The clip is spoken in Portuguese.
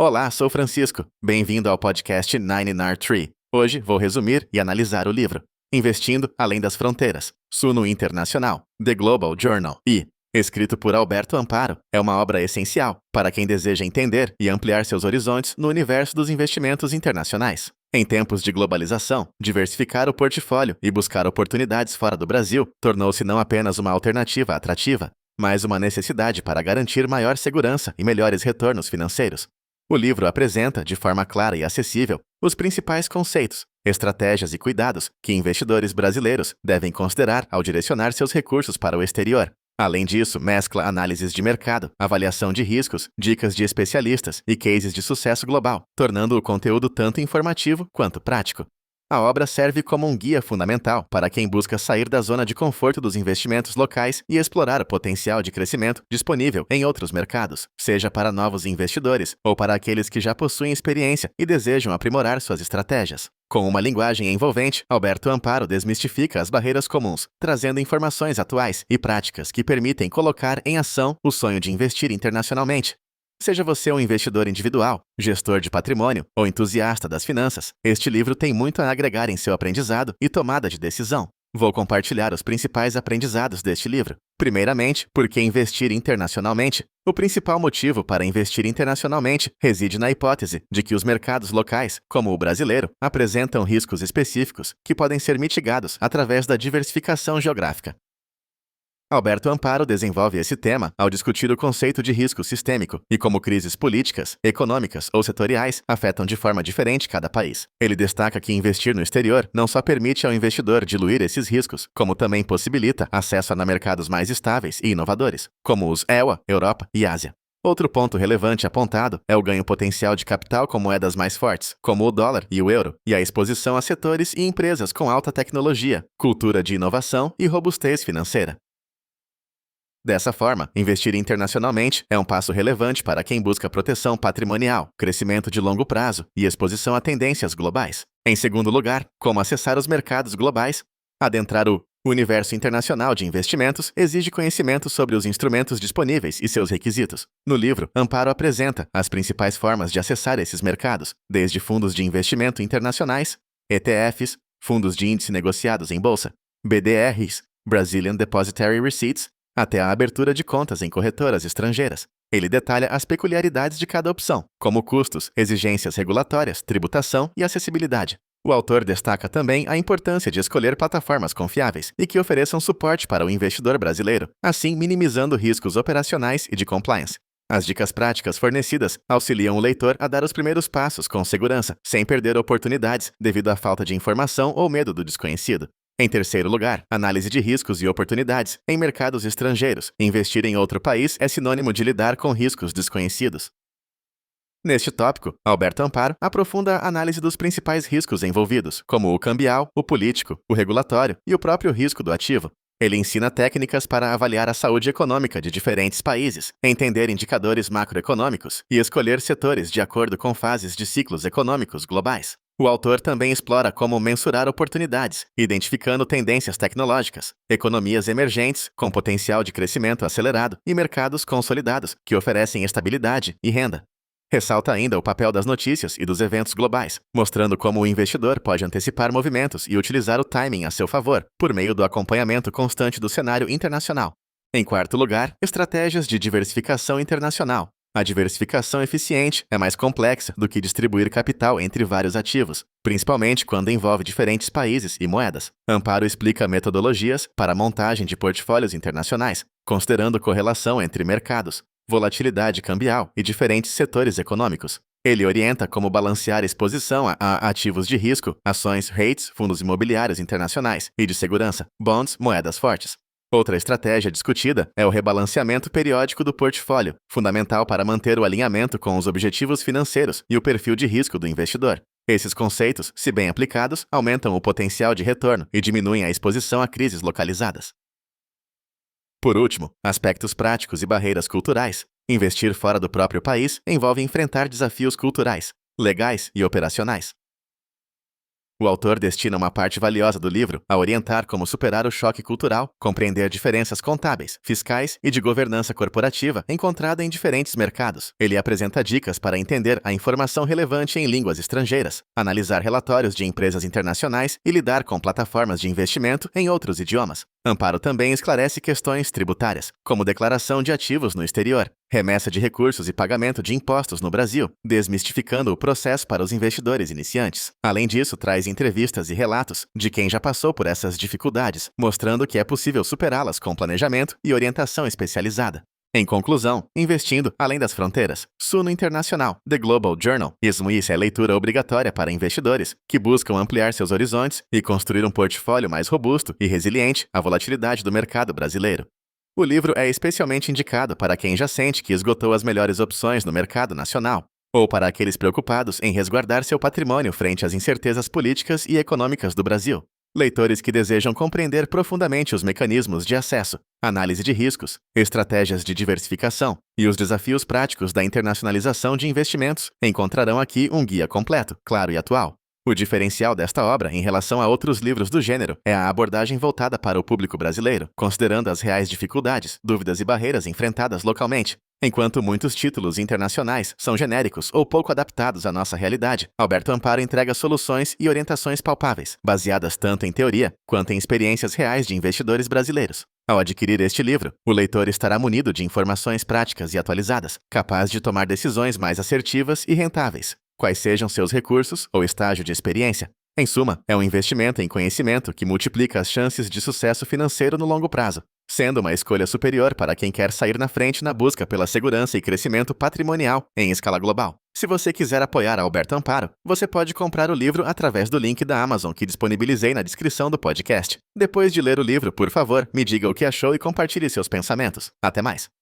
Olá, sou Francisco. Bem-vindo ao podcast 9R3. Hoje vou resumir e analisar o livro Investindo Além das Fronteiras, Suno Internacional, The Global Journal e, escrito por Alberto Amparo, é uma obra essencial para quem deseja entender e ampliar seus horizontes no universo dos investimentos internacionais. Em tempos de globalização, diversificar o portfólio e buscar oportunidades fora do Brasil tornou-se não apenas uma alternativa atrativa, mas uma necessidade para garantir maior segurança e melhores retornos financeiros. O livro apresenta, de forma clara e acessível, os principais conceitos, estratégias e cuidados que investidores brasileiros devem considerar ao direcionar seus recursos para o exterior. Além disso, mescla análises de mercado, avaliação de riscos, dicas de especialistas e cases de sucesso global, tornando o conteúdo tanto informativo quanto prático. A obra serve como um guia fundamental para quem busca sair da zona de conforto dos investimentos locais e explorar o potencial de crescimento disponível em outros mercados, seja para novos investidores ou para aqueles que já possuem experiência e desejam aprimorar suas estratégias. Com uma linguagem envolvente, Alberto Amparo desmistifica as barreiras comuns, trazendo informações atuais e práticas que permitem colocar em ação o sonho de investir internacionalmente. Seja você um investidor individual, gestor de patrimônio ou entusiasta das finanças, este livro tem muito a agregar em seu aprendizado e tomada de decisão. Vou compartilhar os principais aprendizados deste livro. Primeiramente, por que investir internacionalmente? O principal motivo para investir internacionalmente reside na hipótese de que os mercados locais, como o brasileiro, apresentam riscos específicos que podem ser mitigados através da diversificação geográfica. Alberto Amparo desenvolve esse tema ao discutir o conceito de risco sistêmico e como crises políticas, econômicas ou setoriais afetam de forma diferente cada país. Ele destaca que investir no exterior não só permite ao investidor diluir esses riscos, como também possibilita acesso a mercados mais estáveis e inovadores, como os EUA, Europa e Ásia. Outro ponto relevante apontado é o ganho potencial de capital com moedas mais fortes, como o dólar e o euro, e a exposição a setores e empresas com alta tecnologia, cultura de inovação e robustez financeira. Dessa forma, investir internacionalmente é um passo relevante para quem busca proteção patrimonial, crescimento de longo prazo e exposição a tendências globais. Em segundo lugar, como acessar os mercados globais? Adentrar o universo internacional de investimentos exige conhecimento sobre os instrumentos disponíveis e seus requisitos. No livro, Amparo apresenta as principais formas de acessar esses mercados, desde fundos de investimento internacionais, ETFs, fundos de índice negociados em bolsa, BDRs, Brazilian Depositary Receipts, até a abertura de contas em corretoras estrangeiras. Ele detalha as peculiaridades de cada opção, como custos, exigências regulatórias, tributação e acessibilidade. O autor destaca também a importância de escolher plataformas confiáveis e que ofereçam suporte para o investidor brasileiro, assim minimizando riscos operacionais e de compliance. As dicas práticas fornecidas auxiliam o leitor a dar os primeiros passos com segurança, sem perder oportunidades devido à falta de informação ou medo do desconhecido. Em terceiro lugar, análise de riscos e oportunidades. Em mercados estrangeiros, investir em outro país é sinônimo de lidar com riscos desconhecidos. Neste tópico, Alberto Amparo aprofunda a análise dos principais riscos envolvidos, como o cambial, o político, o regulatório e o próprio risco do ativo. Ele ensina técnicas para avaliar a saúde econômica de diferentes países, entender indicadores macroeconômicos e escolher setores de acordo com fases de ciclos econômicos globais. O autor também explora como mensurar oportunidades, identificando tendências tecnológicas, economias emergentes com potencial de crescimento acelerado e mercados consolidados que oferecem estabilidade e renda. Ressalta ainda o papel das notícias e dos eventos globais, mostrando como o investidor pode antecipar movimentos e utilizar o timing a seu favor, por meio do acompanhamento constante do cenário internacional. Em quarto lugar, estratégias de diversificação internacional. A diversificação eficiente é mais complexa do que distribuir capital entre vários ativos, principalmente quando envolve diferentes países e moedas. Amparo explica metodologias para a montagem de portfólios internacionais, considerando correlação entre mercados, volatilidade cambial e diferentes setores econômicos. Ele orienta como balancear exposição a ativos de risco, ações, REITs, fundos imobiliários internacionais e de segurança, bonds, moedas fortes. Outra estratégia discutida é o rebalanceamento periódico do portfólio, fundamental para manter o alinhamento com os objetivos financeiros e o perfil de risco do investidor. Esses conceitos, se bem aplicados, aumentam o potencial de retorno e diminuem a exposição a crises localizadas. Por último, aspectos práticos e barreiras culturais. Investir fora do próprio país envolve enfrentar desafios culturais, legais e operacionais. O autor destina uma parte valiosa do livro a orientar como superar o choque cultural, compreender diferenças contábeis, fiscais e de governança corporativa encontrada em diferentes mercados. Ele apresenta dicas para entender a informação relevante em línguas estrangeiras, analisar relatórios de empresas internacionais e lidar com plataformas de investimento em outros idiomas. Amparo também esclarece questões tributárias, como declaração de ativos no exterior, remessa de recursos e pagamento de impostos no Brasil, desmistificando o processo para os investidores iniciantes. Além disso, traz entrevistas e relatos de quem já passou por essas dificuldades, mostrando que é possível superá-las com planejamento e orientação especializada. Em conclusão, Investindo Além das Fronteiras, Suno Internacional, The Global Journal. Isso é leitura obrigatória para investidores que buscam ampliar seus horizontes e construir um portfólio mais robusto e resiliente à volatilidade do mercado brasileiro. O livro é especialmente indicado para quem já sente que esgotou as melhores opções no mercado nacional, ou para aqueles preocupados em resguardar seu patrimônio frente às incertezas políticas e econômicas do Brasil. Leitores que desejam compreender profundamente os mecanismos de acesso, análise de riscos, estratégias de diversificação e os desafios práticos da internacionalização de investimentos encontrarão aqui um guia completo, claro e atual. O diferencial desta obra em relação a outros livros do gênero é a abordagem voltada para o público brasileiro, considerando as reais dificuldades, dúvidas e barreiras enfrentadas localmente. Enquanto muitos títulos internacionais são genéricos ou pouco adaptados à nossa realidade, Alberto Amparo entrega soluções e orientações palpáveis, baseadas tanto em teoria quanto em experiências reais de investidores brasileiros. Ao adquirir este livro, o leitor estará munido de informações práticas e atualizadas, capaz de tomar decisões mais assertivas e rentáveis, quais sejam seus recursos ou estágio de experiência. Em suma, é um investimento em conhecimento que multiplica as chances de sucesso financeiro no longo prazo, sendo uma escolha superior para quem quer sair na frente na busca pela segurança e crescimento patrimonial em escala global. Se você quiser apoiar a Alberto Amparo, você pode comprar o livro através do link da Amazon que disponibilizei na descrição do podcast. Depois de ler o livro, por favor, me diga o que achou e compartilhe seus pensamentos. Até mais!